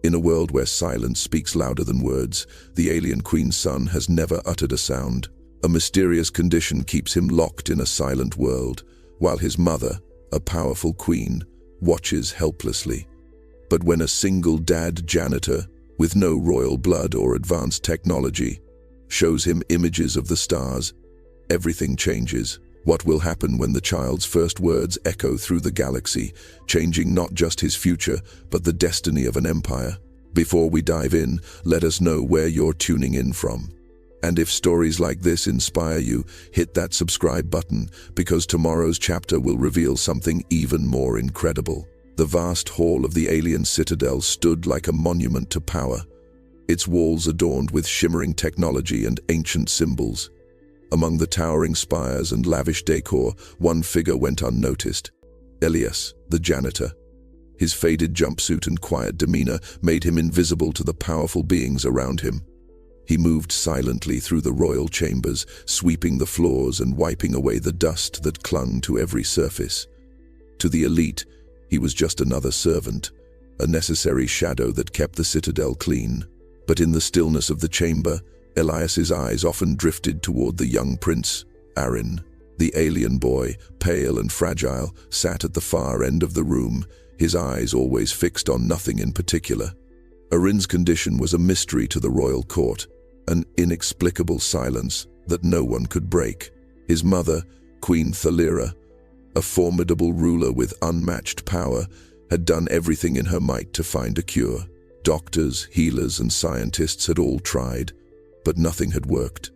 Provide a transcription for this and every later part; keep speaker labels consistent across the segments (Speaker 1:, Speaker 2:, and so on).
Speaker 1: In a world where silence speaks louder than words, the alien queen's son has never uttered a sound. A mysterious condition keeps him locked in a silent world, while his mother, a powerful queen, watches helplessly. But when a single dad janitor, with no royal blood or advanced technology, shows him images of the stars, everything changes. What will happen when the child's first words echo through the galaxy, changing not just his future, but the destiny of an empire? Before we dive in, let us know where you're tuning in from. And if stories like this inspire you, hit that subscribe button, because tomorrow's chapter will reveal something even more incredible. The vast hall of the alien citadel stood like a monument to power, its walls adorned with shimmering technology and ancient symbols. Among the towering spires and lavish decor, one figure went unnoticed: Elias, the janitor. His faded jumpsuit and quiet demeanor made him invisible to the powerful beings around him. He moved silently through the royal chambers, sweeping the floors and wiping away the dust that clung to every surface. To the elite, he was just another servant, a necessary shadow that kept the citadel clean. But in the stillness of the chamber, Elias's eyes often drifted toward the young prince, Arin. The alien boy, pale and fragile, sat at the far end of the room, his eyes always fixed on nothing in particular. Arin's condition was a mystery to the royal court, an inexplicable silence that no one could break. His mother, Queen Thalira, a formidable ruler with unmatched power, had done everything in her might to find a cure. Doctors, healers, and scientists had all tried, but nothing had worked.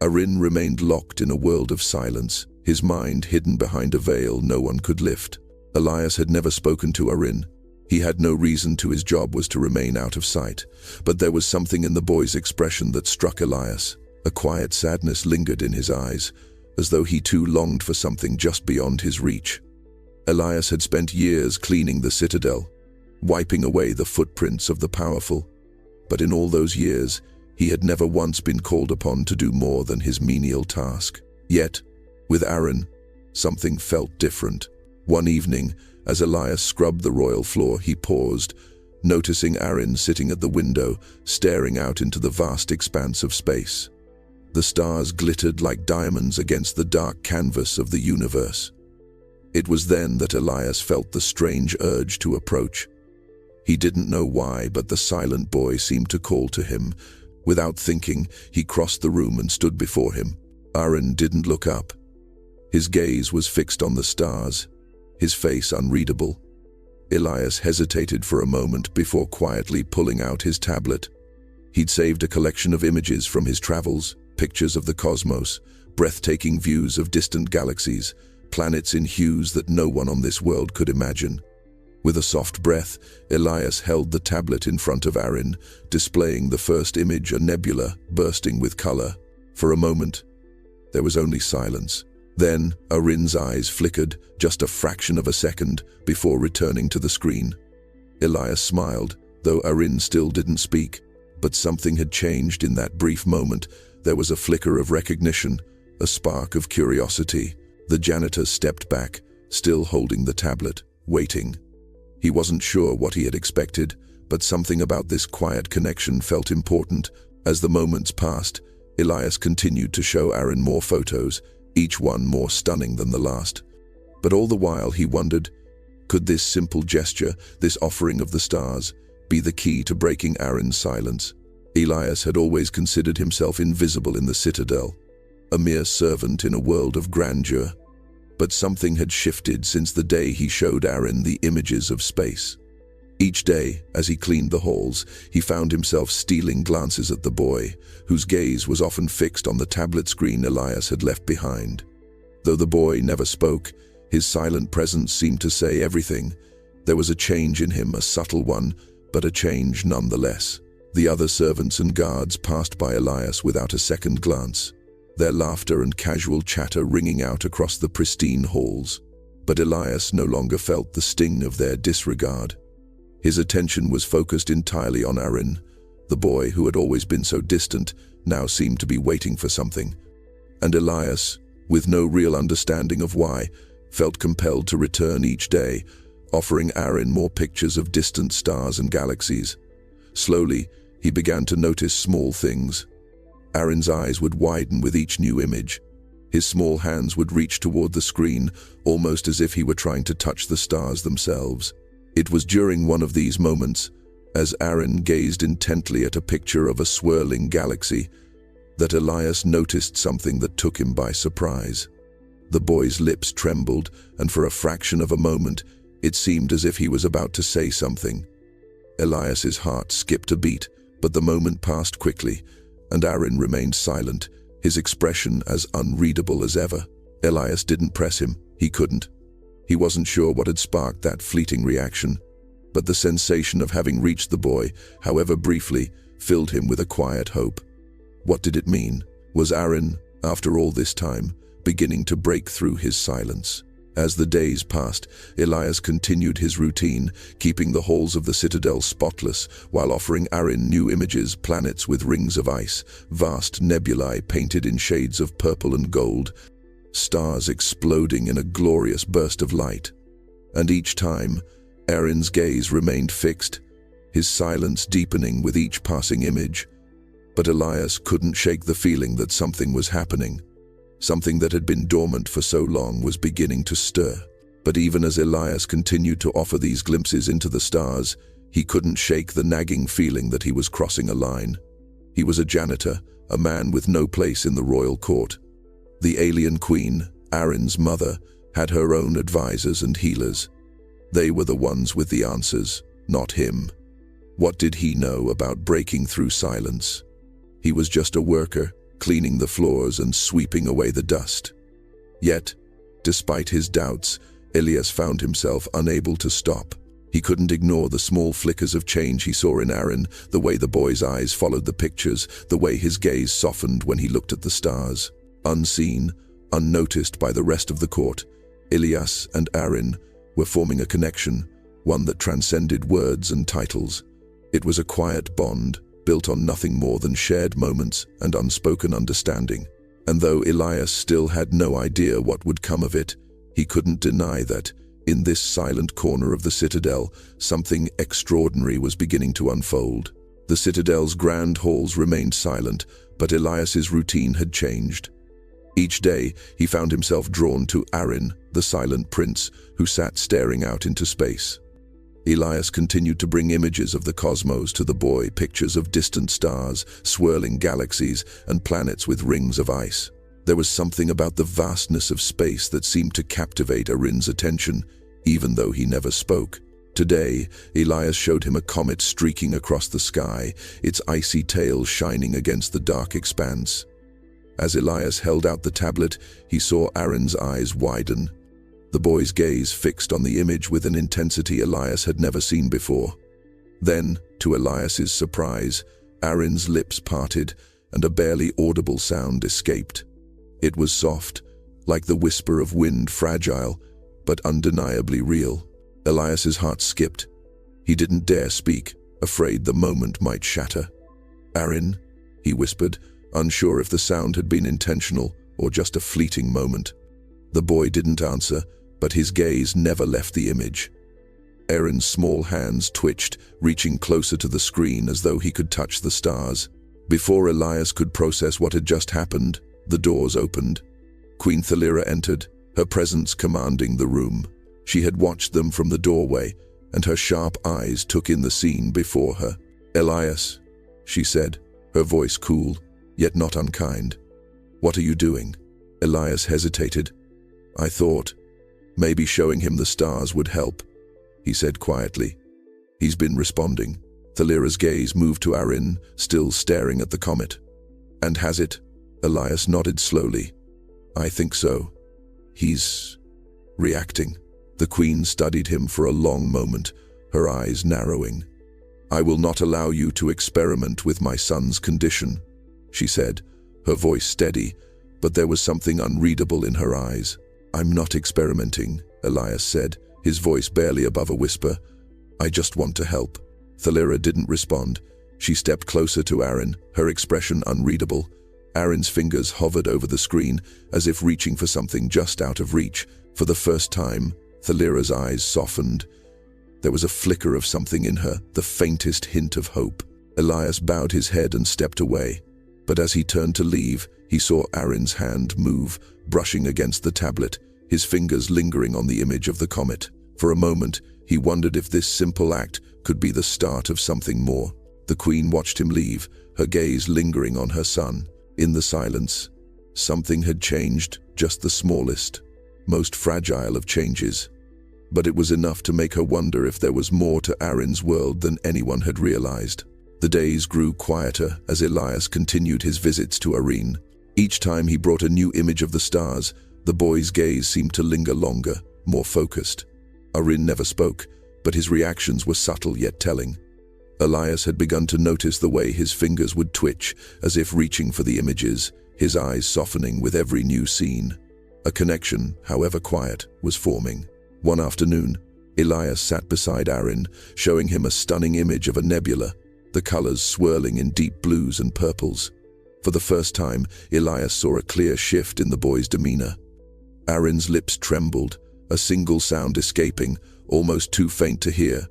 Speaker 1: Arin remained locked in a world of silence, his mind hidden behind a veil no one could lift. Elias had never spoken to Arin. He had no reason to. His job was to remain out of sight. But there was something in the boy's expression that struck Elias. A quiet sadness lingered in his eyes, as though he too longed for something just beyond his reach. Elias had spent years cleaning the citadel, wiping away the footprints of the powerful. But in all those years, he had never once been called upon to do more than his menial task. Yet, with Arin, something felt different. One evening, as Elias scrubbed the royal floor, he paused, noticing Arin sitting at the window, staring out into the vast expanse of space. The stars glittered like diamonds against the dark canvas of the universe. It was then that Elias felt the strange urge to approach. He didn't know why, but the silent boy seemed to call to him. Without thinking, he crossed the room and stood before him. Arin didn't look up. His gaze was fixed on the stars, his face unreadable. Elias hesitated for a moment before quietly pulling out his tablet. He'd saved a collection of images from his travels, pictures of the cosmos, breathtaking views of distant galaxies, planets in hues that no one on this world could imagine. With a soft breath, Elias held the tablet in front of Arin, displaying the first image, a nebula bursting with color. For a moment, there was only silence. Then, Arin's eyes flickered, just a fraction of a second, before returning to the screen. Elias smiled, though Arin still didn't speak. But something had changed in that brief moment. There was a flicker of recognition, a spark of curiosity. The janitor stepped back, still holding the tablet, waiting. He wasn't sure what he had expected, but something about this quiet connection felt important. As the moments passed, Elias continued to show Arin more photos, each one more stunning than the last. But all the while he wondered, could this simple gesture, this offering of the stars, be the key to breaking Arin's silence? Elias had always considered himself invisible in the citadel, a mere servant in a world of grandeur. But something had shifted since the day he showed Arin the images of space. Each day, as he cleaned the halls, he found himself stealing glances at the boy, whose gaze was often fixed on the tablet screen Elias had left behind. Though the boy never spoke, his silent presence seemed to say everything. There was a change in him, a subtle one, but a change nonetheless. The other servants and guards passed by Elias without a second glance, their laughter and casual chatter ringing out across the pristine halls. But Elias no longer felt the sting of their disregard. His attention was focused entirely on Arin. The boy, who had always been so distant, now seemed to be waiting for something. And Elias, with no real understanding of why, felt compelled to return each day, offering Arin more pictures of distant stars and galaxies. Slowly, he began to notice small things. Arin's eyes would widen with each new image. His small hands would reach toward the screen, almost as if he were trying to touch the stars themselves. It was during one of these moments, as Arin gazed intently at a picture of a swirling galaxy, that Elias noticed something that took him by surprise. The boy's lips trembled, and for a fraction of a moment, it seemed as if he was about to say something. Elias's heart skipped a beat, but the moment passed quickly, and Arin remained silent, his expression as unreadable as ever. Elias didn't press him. He couldn't. He wasn't sure what had sparked that fleeting reaction, but the sensation of having reached the boy, however briefly, filled him with a quiet hope. What did it mean? Was Arin, after all this time, beginning to break through his silence? As the days passed, Elias continued his routine, keeping the halls of the citadel spotless, while offering Arin new images, planets with rings of ice, vast nebulae painted in shades of purple and gold, stars exploding in a glorious burst of light. And each time, Arin's gaze remained fixed, his silence deepening with each passing image. But Elias couldn't shake the feeling that something was happening. Something that had been dormant for so long was beginning to stir. But even as Elias continued to offer these glimpses into the stars, he couldn't shake the nagging feeling that he was crossing a line. He was a janitor, a man with no place in the royal court. The alien queen, Arin's mother, had her own advisors and healers. They were the ones with the answers, not him. What did he know about breaking through silence? He was just a worker, cleaning the floors and sweeping away the dust. Yet, despite his doubts, Elias found himself unable to stop. He couldn't ignore the small flickers of change he saw in Arin, the way the boy's eyes followed the pictures, the way his gaze softened when he looked at the stars. Unseen, unnoticed by the rest of the court, Elias and Arin were forming a connection, one that transcended words and titles. It was a quiet bond, built on nothing more than shared moments and unspoken understanding. And though Elias still had no idea what would come of it, he couldn't deny that, in this silent corner of the citadel, something extraordinary was beginning to unfold. The citadel's grand halls remained silent, but Elias's routine had changed. Each day, he found himself drawn to Arin, the silent prince, who sat staring out into space. Elias continued to bring images of the cosmos to the boy, pictures of distant stars, swirling galaxies, and planets with rings of ice. There was something about the vastness of space that seemed to captivate Arin's attention, even though he never spoke. Today, Elias showed him a comet streaking across the sky, its icy tail shining against the dark expanse. As Elias held out the tablet, he saw Arin's eyes widen. The boy's gaze fixed on the image with an intensity Elias had never seen before. Then, to Elias's surprise, Arin's lips parted and a barely audible sound escaped. It was soft, like the whisper of wind, fragile, but undeniably real. Elias's heart skipped. He didn't dare speak, afraid the moment might shatter. "Arin," he whispered, unsure if the sound had been intentional or just a fleeting moment. The boy didn't answer, but his gaze never left the image. Arin's small hands twitched, reaching closer to the screen as though he could touch the stars. Before Elias could process what had just happened, the doors opened. Queen Thalira entered, her presence commanding the room. She had watched them from the doorway, and her sharp eyes took in the scene before her. "Elias," she said, her voice cool, yet not unkind. "What are you doing?" Elias hesitated. "I thought maybe showing him the stars would help," he said quietly. "He's been responding." Thalira's gaze moved to Arin, still staring at the comet. "And has it?" Elias nodded slowly. "I think so. He's reacting." The queen studied him for a long moment, her eyes narrowing. "I will not allow you to experiment with my son's condition," she said, her voice steady, but there was something unreadable in her eyes. "I'm not experimenting," Elias said, his voice barely above a whisper. "I just want to help." Thalira didn't respond. She stepped closer to Arin, her expression unreadable. Arin's fingers hovered over the screen, as if reaching for something just out of reach. For the first time, Thalira's eyes softened. There was a flicker of something in her, the faintest hint of hope. Elias bowed his head and stepped away, but as he turned to leave, he saw Arin's hand move, brushing against the tablet, his fingers lingering on the image of the comet. For a moment, he wondered if this simple act could be the start of something more. The Queen watched him leave, her gaze lingering on her son. In the silence, something had changed, just the smallest, most fragile of changes. But it was enough to make her wonder if there was more to Arin's world than anyone had realized. The days grew quieter as Elias continued his visits to Arin. Each time he brought a new image of the stars, the boy's gaze seemed to linger longer, more focused. Arin never spoke, but his reactions were subtle yet telling. Elias had begun to notice the way his fingers would twitch, as if reaching for the images, his eyes softening with every new scene. A connection, however quiet, was forming. One afternoon, Elias sat beside Arin, showing him a stunning image of a nebula, the colors swirling in deep blues and purples. For the first time, Elias saw a clear shift in the boy's demeanor. Arin's lips trembled, a single sound escaping, almost too faint to hear.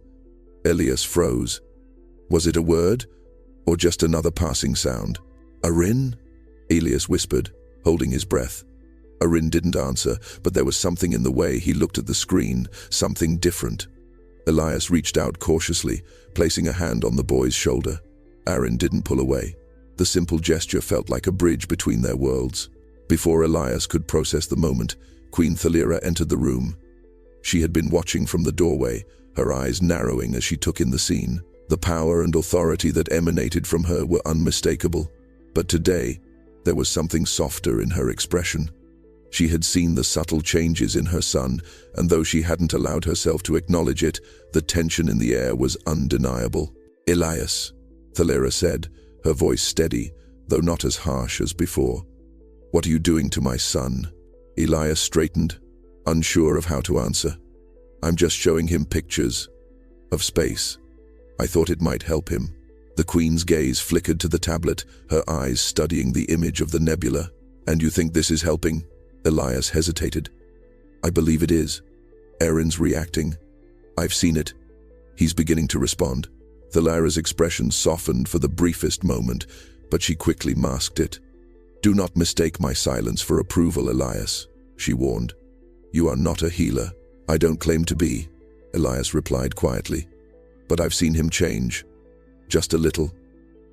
Speaker 1: Elias froze. Was it a word, or just another passing sound? "Arin?" Elias whispered, holding his breath. Arin didn't answer, but there was something in the way he looked at the screen, something different. Elias reached out cautiously, placing a hand on the boy's shoulder. Arin didn't pull away. The simple gesture felt like a bridge between their worlds. Before Elias could process the moment, Queen Thalira entered the room. She had been watching from the doorway, her eyes narrowing as she took in the scene. The power and authority that emanated from her were unmistakable. But today, there was something softer in her expression. She had seen the subtle changes in her son, and though she hadn't allowed herself to acknowledge it, the tension in the air was undeniable. "Elias," Thalira said, her voice steady, though not as harsh as before. "What are you doing to my son?" Elias straightened, unsure of how to answer. "I'm just showing him pictures of space. I thought it might help him." The Queen's gaze flickered to the tablet, her eyes studying the image of the nebula. "And you think this is helping?" Elias hesitated. "I believe it is. Arin's reacting. I've seen it. He's beginning to respond." Thalira's expression softened for the briefest moment, but she quickly masked it. "Do not mistake my silence for approval, Elias," she warned. "You are not a healer." "I don't claim to be," Elias replied quietly. "But I've seen him change. Just a little.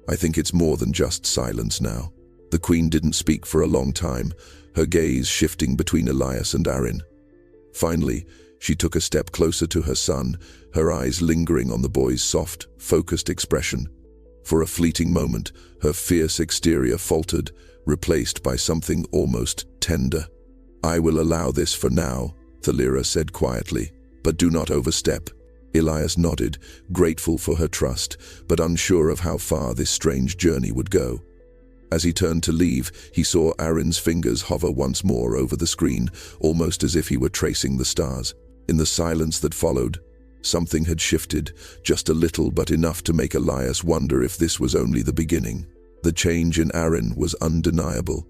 Speaker 1: I think it's more than just silence now." The Queen didn't speak for a long time, her gaze shifting between Elias and Arin. Finally, she took a step closer to her son, her eyes lingering on the boy's soft, focused expression. For a fleeting moment, her fierce exterior faltered, replaced by something almost tender. "I will allow this for now," Thalira said quietly, "but do not overstep." Elias nodded, grateful for her trust, but unsure of how far this strange journey would go. As he turned to leave, he saw Arin's fingers hover once more over the screen, almost as if he were tracing the stars. In the silence that followed, something had shifted, just a little but enough to make Elias wonder if this was only the beginning. The change in Arin was undeniable.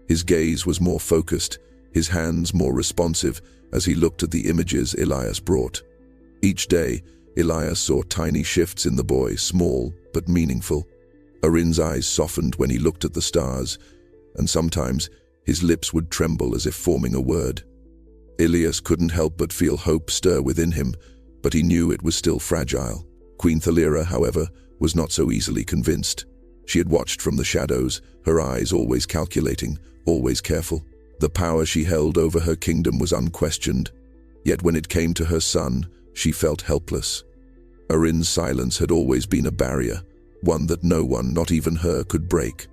Speaker 1: His gaze was more focused, his hands more responsive as he looked at the images Elias brought. Each day, Elias saw tiny shifts in the boy, small but meaningful. Arin's eyes softened when he looked at the stars, and sometimes his lips would tremble as if forming a word. Elias couldn't help but feel hope stir within him, but he knew it was still fragile. Queen Thalira, however, was not so easily convinced. She had watched from the shadows, her eyes always calculating, always careful. The power she held over her kingdom was unquestioned, yet when it came to her son, she felt helpless. Arin's silence had always been a barrier, one that no one, not even her, could break.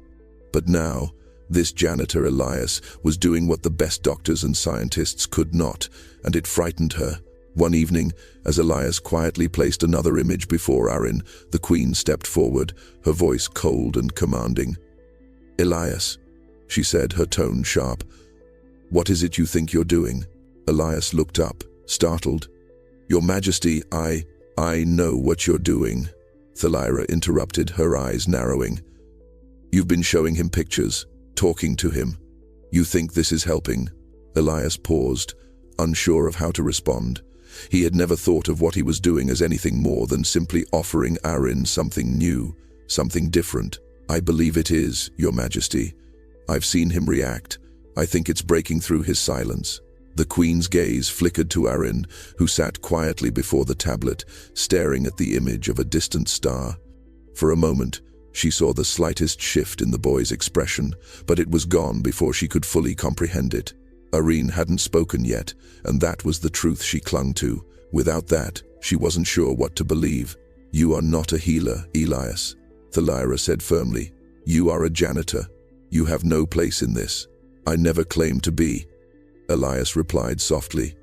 Speaker 1: But now, this janitor Elias was doing what the best doctors and scientists could not, and it frightened her. One evening, as Elias quietly placed another image before Arin, the Queen stepped forward, her voice cold and commanding. "Elias," she said, her tone sharp, "what is it you think you're doing?" Elias looked up, startled. "Your Majesty, I know what you're doing," Thalira interrupted, her eyes narrowing. "You've been showing him pictures, talking to him. You think this is helping?" Elias paused, unsure of how to respond. He had never thought of what he was doing as anything more than simply offering Arin something new, Something different. I believe it is, Your Majesty. I've seen him react. I think it's breaking through his silence. The Queen's gaze flickered to Arin, who sat quietly before the tablet, staring at the image of a distant star. For a moment, she saw the slightest shift in the boy's expression, but it was gone before she could fully comprehend it. Arin hadn't spoken yet, and that was the truth she clung to. Without that, she wasn't sure what to believe. You are not a healer, Elias, Thalira said firmly. You are a janitor. You have no place in this. I never claimed to be. Elias replied softly.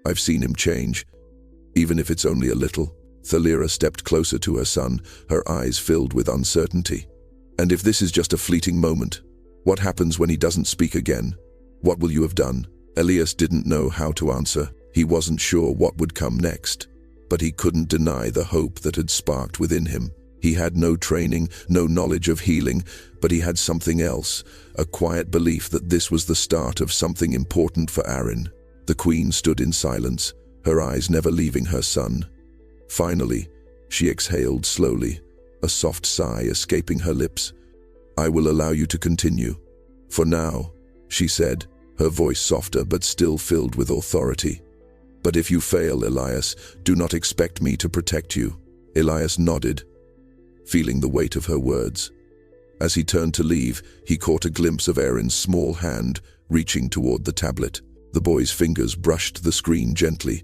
Speaker 1: I've seen him change, even if it's only a little. Thalira stepped closer to her son, her eyes filled with uncertainty. And if this is just a fleeting moment, what happens when he doesn't speak again? What will you have done? Elias didn't know how to answer. He wasn't sure what would come next, but he couldn't deny the hope that had sparked within him. He had no training, no knowledge of healing, but he had something else, a quiet belief that this was the start of something important for Arin. The Queen stood in silence, her eyes never leaving her son. Finally, she exhaled slowly, a soft sigh escaping her lips. I will allow you to continue. For now, she said, her voice softer but still filled with authority. But if you fail, Elias, do not expect me to protect you. Elias nodded, feeling the weight of her words. As he turned to leave, he caught a glimpse of Arin's small hand reaching toward the tablet. The boy's fingers brushed the screen gently,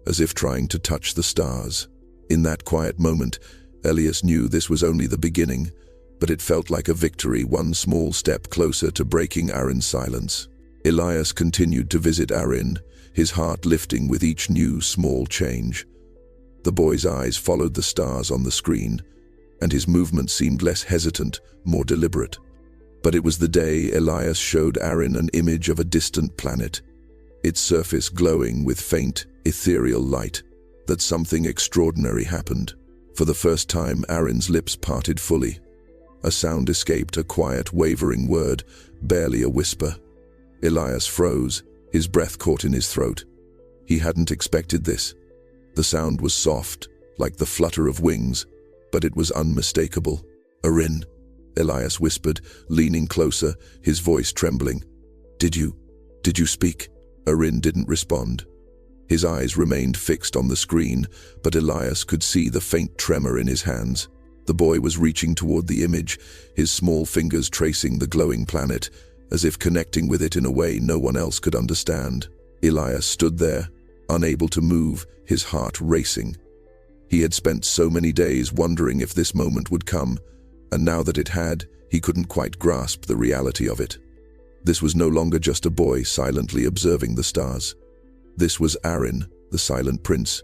Speaker 1: as if trying to touch the stars. In that quiet moment, Elias knew this was only the beginning, but it felt like a victory, one small step closer to breaking Arin's silence. Elias continued to visit Arin, his heart lifting with each new small change. The boy's eyes followed the stars on the screen, and his movements seemed less hesitant, more deliberate. But it was the day Elias showed Arin an image of a distant planet, its surface glowing with faint, ethereal light, that something extraordinary happened. For the first time, Arin's lips parted fully. A sound escaped, a quiet, wavering word, barely a whisper. Elias froze, his breath caught in his throat. He hadn't expected this. The sound was soft, like the flutter of wings, but it was unmistakable. Arin, Elias whispered, leaning closer, his voice trembling. Did you speak? Arin didn't respond. His eyes remained fixed on the screen, but Elias could see the faint tremor in his hands. The boy was reaching toward the image, his small fingers tracing the glowing planet, as if connecting with it in a way no one else could understand. Elias stood there, unable to move, his heart racing. He had spent so many days wondering if this moment would come, and now that it had, he couldn't quite grasp the reality of it. This was no longer just a boy silently observing the stars. This was Arin, the silent prince,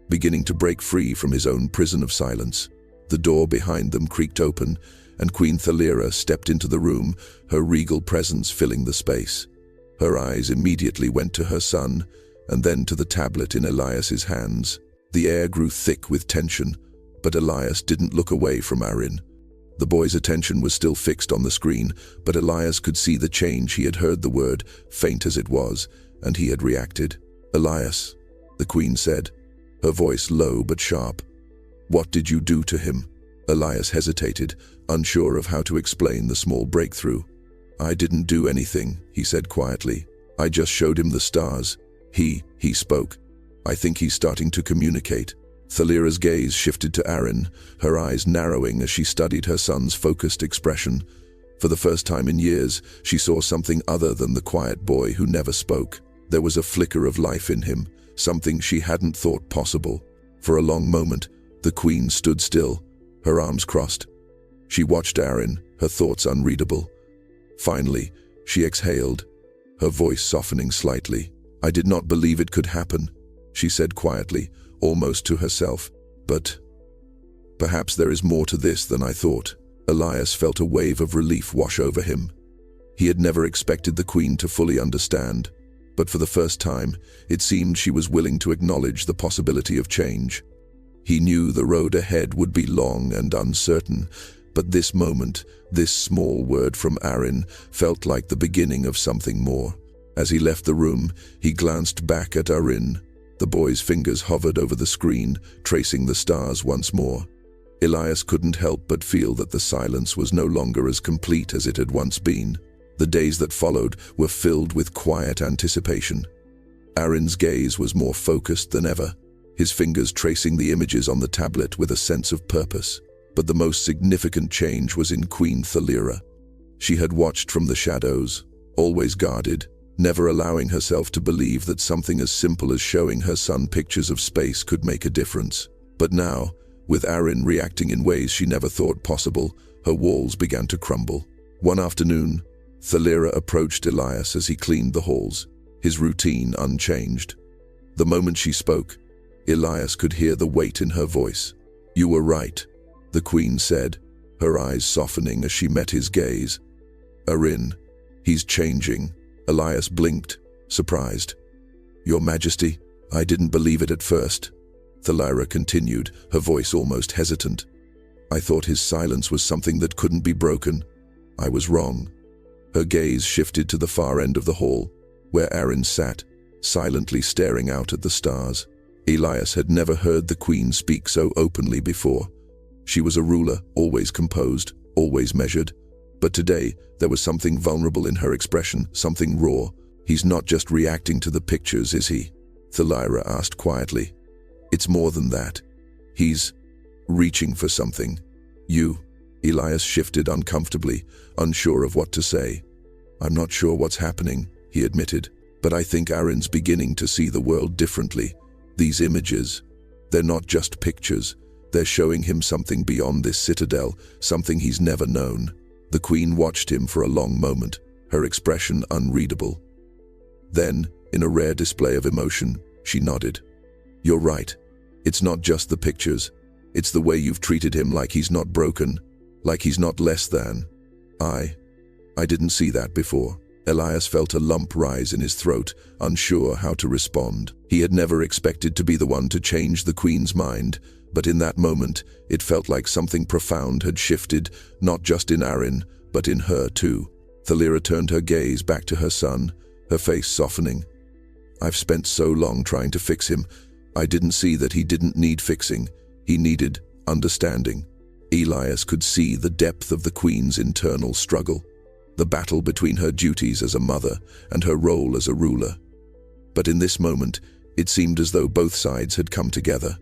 Speaker 1: beginning to break free from his own prison of silence. The door behind them creaked open, and Queen Thalira stepped into the room, her regal presence filling the space. Her eyes immediately went to her son, and then to the tablet in Elias's hands. The air grew thick with tension, but Elias didn't look away from Arin. The boy's attention was still fixed on the screen, but Elias could see the change. He had heard the word, faint as it was, and he had reacted. Elias, the Queen said, her voice low but sharp. What did you do to him? Elias hesitated, unsure of how to explain the small breakthrough. I didn't do anything, he said quietly. I just showed him the stars. He spoke. I think he's starting to communicate. Thalira's gaze shifted to Arin, her eyes narrowing as she studied her son's focused expression. For the first time in years, she saw something other than the quiet boy who never spoke. There was a flicker of life in him, something she hadn't thought possible. For a long moment, the Queen stood still, her arms crossed. She watched Arin, her thoughts unreadable. Finally, she exhaled, her voice softening slightly. I did not believe it could happen, she said quietly, almost to herself. But perhaps there is more to this than I thought. Elias felt a wave of relief wash over him. He had never expected the Queen to fully understand, but for the first time, it seemed she was willing to acknowledge the possibility of change. He knew the road ahead would be long and uncertain, but this moment, this small word from Arin, felt like the beginning of something more. As he left the room, he glanced back at Arin. The boy's fingers hovered over the screen, tracing the stars once more. Elias couldn't help but feel that the silence was no longer as complete as it had once been. The days that followed were filled with quiet anticipation. Arin's gaze was more focused than ever, his fingers tracing the images on the tablet with a sense of purpose. But the most significant change was in Queen Thalira. She had watched from the shadows, always guarded, never allowing herself to believe that something as simple as showing her son pictures of space could make a difference. But now, with Arin reacting in ways she never thought possible, her walls began to crumble. One afternoon, Thalira approached Elias as he cleaned the halls, his routine unchanged. The moment she spoke, Elias could hear the weight in her voice. "You were right," the Queen said, her eyes softening as she met his gaze. "Arin, he's changing." Elias blinked, surprised. "Your Majesty, I didn't believe it at first," Thalira continued, her voice almost hesitant. "I thought his silence was something that couldn't be broken. I was wrong." Her gaze shifted to the far end of the hall, where Arin sat, silently staring out at the stars. Elias had never heard the Queen speak so openly before. She was a ruler, always composed, always measured. But today, there was something vulnerable in her expression, something raw. "He's not just reacting to the pictures, is he?" Thalira asked quietly. "It's more than that. He's reaching for something." "You?" Elias shifted uncomfortably, unsure of what to say. "I'm not sure what's happening," he admitted, "but I think Arin's beginning to see the world differently. These images, they're not just pictures. They're showing him something beyond this citadel, something he's never known." The Queen watched him for a long moment, her expression unreadable. Then, in a rare display of emotion, she nodded. "You're right. It's not just the pictures. It's the way you've treated him, like he's not broken, like he's not less than." I didn't see that before." Elias felt a lump rise in his throat, unsure how to respond. He had never expected to be the one to change the Queen's mind, but in that moment, it felt like something profound had shifted, not just in Arin, but in her too. Thalira turned her gaze back to her son, her face softening. "I've spent so long trying to fix him. I didn't see that he didn't need fixing. He needed understanding." Elias could see the depth of the Queen's internal struggle, the battle between her duties as a mother and her role as a ruler. But in this moment, it seemed as though both sides had come together.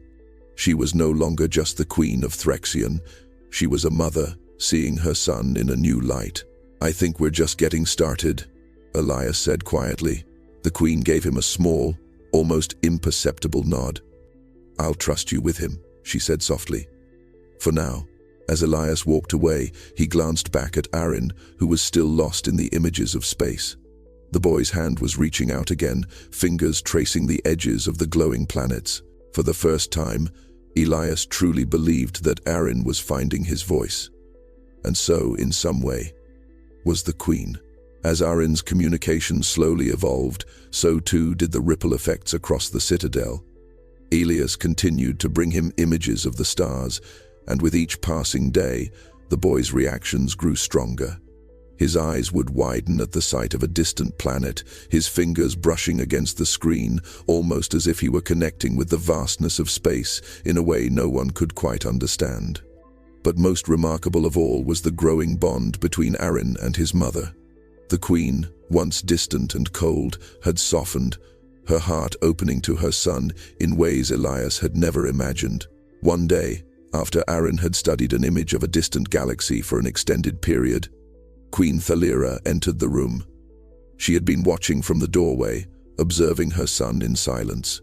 Speaker 1: She was no longer just the Queen of Threxion. She was a mother, seeing her son in a new light. "I think we're just getting started," Elias said quietly. The Queen gave him a small, almost imperceptible nod. "I'll trust you with him," she said softly. For now. As Elias walked away, he glanced back at Arin, who was still lost in the images of space. The boy's hand was reaching out again, fingers tracing the edges of the glowing planets. For the first time, Elias truly believed that Arin was finding his voice. And so, in some way, was the Queen. As Arin's communication slowly evolved, so too did the ripple effects across the citadel. Elias continued to bring him images of the stars, and with each passing day, the boy's reactions grew stronger. His eyes would widen at the sight of a distant planet, his fingers brushing against the screen, almost as if he were connecting with the vastness of space in a way no one could quite understand. But most remarkable of all was the growing bond between Arin and his mother. The Queen, once distant and cold, had softened, her heart opening to her son in ways Elias had never imagined. One day, after Arin had studied an image of a distant galaxy for an extended period, Queen Thalira entered the room. She had been watching from the doorway, observing her son in silence.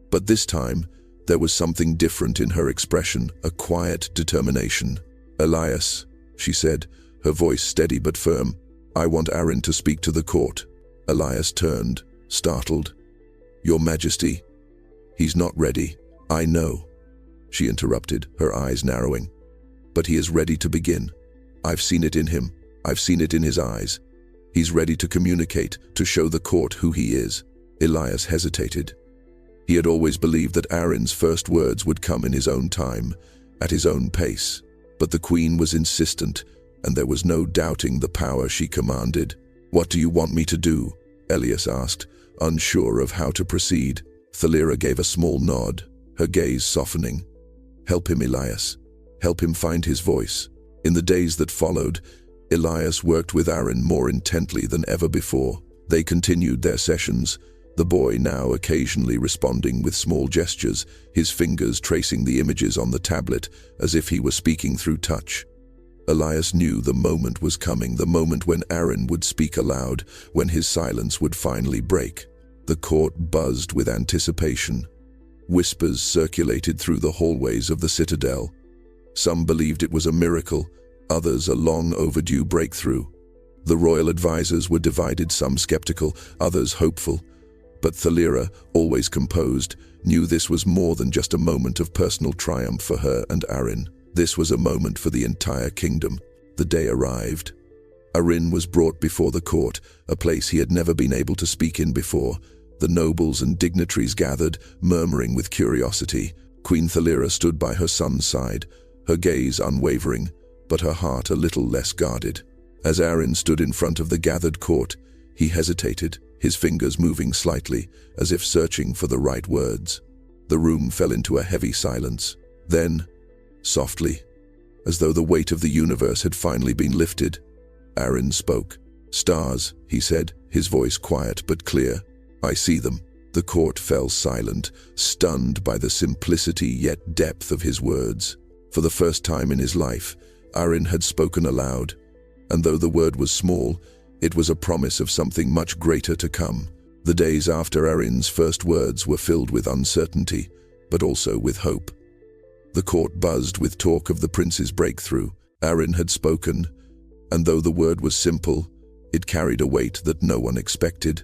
Speaker 1: But this time, there was something different in her expression, a quiet determination. "Elias," she said, her voice steady but firm, "I want Arin to speak to the court." Elias turned, startled. "Your Majesty, he's not ready." "I know," she interrupted, her eyes narrowing. "But he is ready to begin. I've seen it in him. I've seen it in his eyes. He's ready to communicate, to show the court who he is." Elias hesitated. He had always believed that Arin's first words would come in his own time, at his own pace. But the Queen was insistent, and there was no doubting the power she commanded. "What do you want me to do?" Elias asked, unsure of how to proceed. Thalira gave a small nod, her gaze softening. "Help him, Elias. help him find his voice. In the days that followed, Elias worked with Arin more intently than ever before. They continued their sessions, the boy now occasionally responding with small gestures, his fingers tracing the images on the tablet as if he were speaking through touch. Elias knew the moment was coming, the moment when Arin would speak aloud, when his silence would finally break. The court buzzed with anticipation. Whispers circulated through the hallways of the citadel. Some believed it was a miracle, others a long overdue breakthrough. The royal advisors were divided, some skeptical, others hopeful. But Thalira, always composed, knew this was more than just a moment of personal triumph for her and Arin. This was a moment for the entire kingdom. The day arrived. Arin was brought before the court, a place he had never been able to speak in before. The nobles and dignitaries gathered, murmuring with curiosity. Queen Thalira stood by her son's side, her gaze unwavering, but her heart a little less guarded. As Arin stood in front of the gathered court, he hesitated, his fingers moving slightly, as if searching for the right words. The room fell into a heavy silence. Then, softly, as though the weight of the universe had finally been lifted, Arin spoke. "Stars," he said, his voice quiet but clear. "I see them." The court fell silent, stunned by the simplicity yet depth of his words. For the first time in his life, Arin had spoken aloud, and though the word was small, it was a promise of something much greater to come. The days after Arin's first words were filled with uncertainty, but also with hope. The court buzzed with talk of the prince's breakthrough. Arin had spoken, and though the word was simple, it carried a weight that no one expected.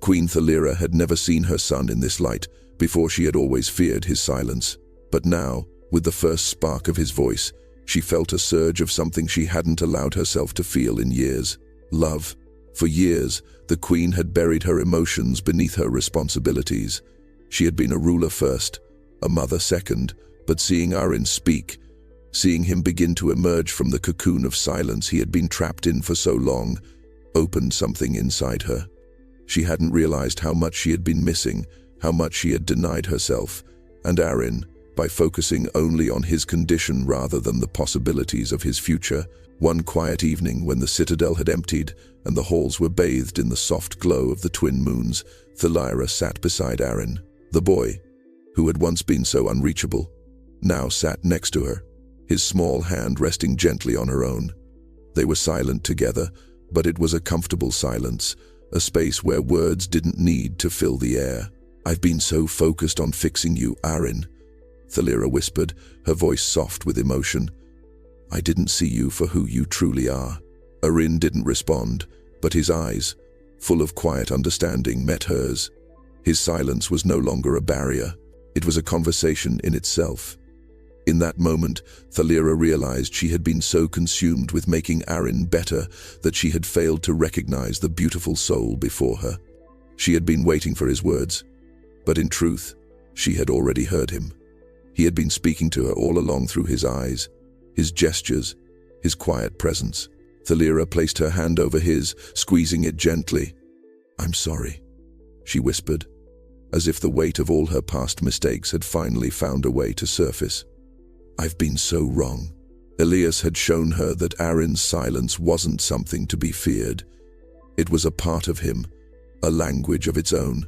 Speaker 1: Queen Thalira had never seen her son in this light. Before, she had always feared his silence. But now, with the first spark of his voice, she felt a surge of something she hadn't allowed herself to feel in years. Love. For years, the queen had buried her emotions beneath her responsibilities. She had been a ruler first, a mother second, but seeing Arin speak, seeing him begin to emerge from the cocoon of silence he had been trapped in for so long, opened something inside her. She hadn't realized how much she had been missing, how much she had denied herself, and Arin, by focusing only on his condition rather than the possibilities of his future. One quiet evening when the citadel had emptied and the halls were bathed in the soft glow of the twin moons, Thalira sat beside Arin. The boy, who had once been so unreachable, now sat next to her, his small hand resting gently on her own. They were silent together, but it was a comfortable silence, a space where words didn't need to fill the air. "I've been so focused on fixing you, Arin," Thalira whispered, her voice soft with emotion. "I didn't see you for who you truly are." Arin didn't respond, but his eyes, full of quiet understanding, met hers. His silence was no longer a barrier. It was a conversation in itself. In that moment, Thalira realized she had been so consumed with making Arin better that she had failed to recognize the beautiful soul before her. She had been waiting for his words, but in truth, she had already heard him. He had been speaking to her all along through his eyes, his gestures, his quiet presence. Thalira placed her hand over his, squeezing it gently. "I'm sorry," she whispered, as if the weight of all her past mistakes had finally found a way to surface. "I've been so wrong." Elias had shown her that Arin's silence wasn't something to be feared. It was a part of him, a language of its own.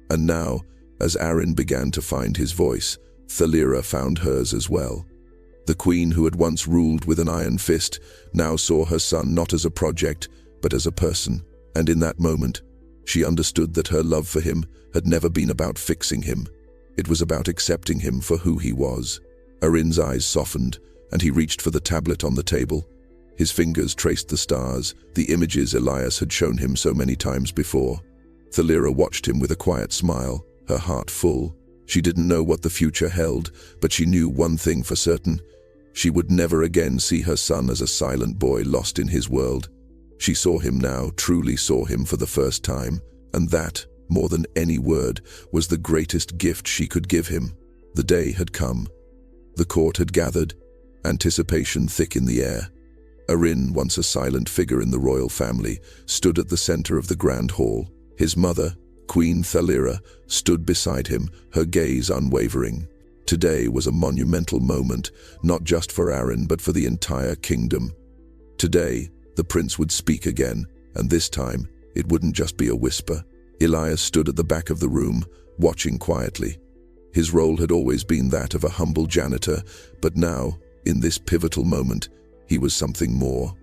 Speaker 1: And now, as Arin began to find his voice, Thalira found hers as well. The queen who had once ruled with an iron fist now saw her son not as a project, but as a person. And in that moment, she understood that her love for him had never been about fixing him. It was about accepting him for who he was. Arin's eyes softened, and he reached for the tablet on the table. His fingers traced the stars, the images Elias had shown him so many times before. Thalira watched him with a quiet smile, her heart full. She didn't know what the future held, but she knew one thing for certain. She would never again see her son as a silent boy lost in his world. She saw him now, truly saw him for the first time, and that, more than any word, was the greatest gift she could give him. The day had come. The court had gathered, anticipation thick in the air. Arin, once a silent figure in the royal family, stood at the center of the grand hall. His mother, Queen Thalira, stood beside him, her gaze unwavering. Today was a monumental moment, not just for Arin, but for the entire kingdom. Today, the prince would speak again, and this time, it wouldn't just be a whisper. Elias stood at the back of the room, watching quietly. His role had always been that of a humble janitor, but now, in this pivotal moment, he was something more.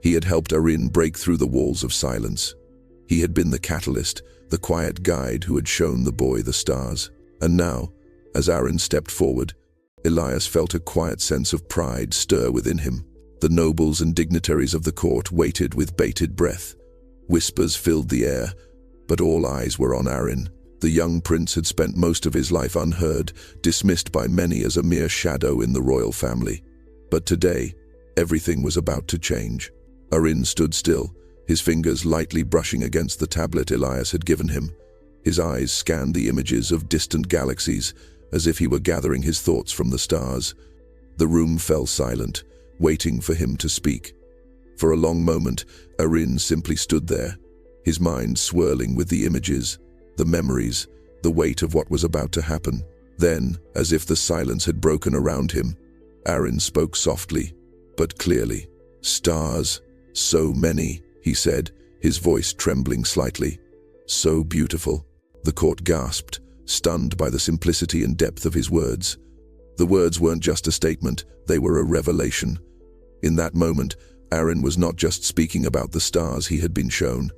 Speaker 1: He had helped Arin break through the walls of silence. He had been the catalyst, the quiet guide who had shown the boy the stars. And now, as Arin stepped forward, Elias felt a quiet sense of pride stir within him. The nobles and dignitaries of the court waited with bated breath. Whispers filled the air, but all eyes were on Arin. The young prince had spent most of his life unheard, dismissed by many as a mere shadow in the royal family. But today, everything was about to change. Arin stood still, his fingers lightly brushing against the tablet Elias had given him. His eyes scanned the images of distant galaxies, as if he were gathering his thoughts from the stars. The room fell silent, waiting for him to speak. For a long moment, Arin simply stood there, his mind swirling with the images, the memories, the weight of what was about to happen. Then, as if the silence had broken around him, Arin spoke softly, but clearly. "Stars, so many," he said, his voice trembling slightly. "So beautiful." The court gasped, stunned by the simplicity and depth of his words. The words weren't just a statement, they were a revelation. In that moment, Arin was not just speaking about the stars he had been shown.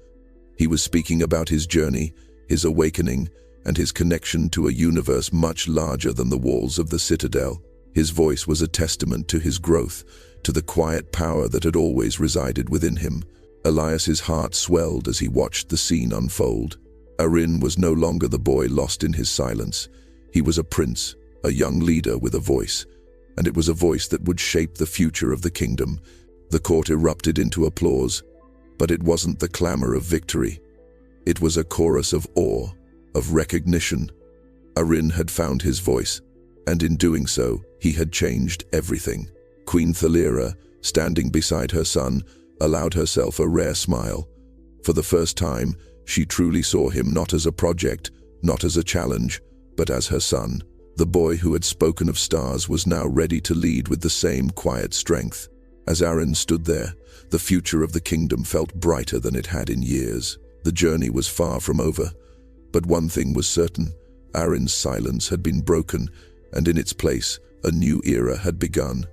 Speaker 1: He was speaking about his journey, his awakening, and his connection to a universe much larger than the walls of the citadel. His voice was a testament to his growth, to the quiet power that had always resided within him. Elias's heart swelled as he watched the scene unfold. Arin was no longer the boy lost in his silence. He was a prince, a young leader with a voice, and it was a voice that would shape the future of the kingdom. The court erupted into applause, but it wasn't the clamor of victory. It was a chorus of awe, of recognition. Arin had found his voice, and in doing so, he had changed everything. Queen Thalira, standing beside her son, allowed herself a rare smile. For the first time, she truly saw him not as a project, not as a challenge, but as her son. The boy who had spoken of stars was now ready to lead with the same quiet strength. As Arin stood there, the future of the kingdom felt brighter than it had in years. The journey was far from over, but one thing was certain: Arin's silence had been broken, and in its place, a new era had begun.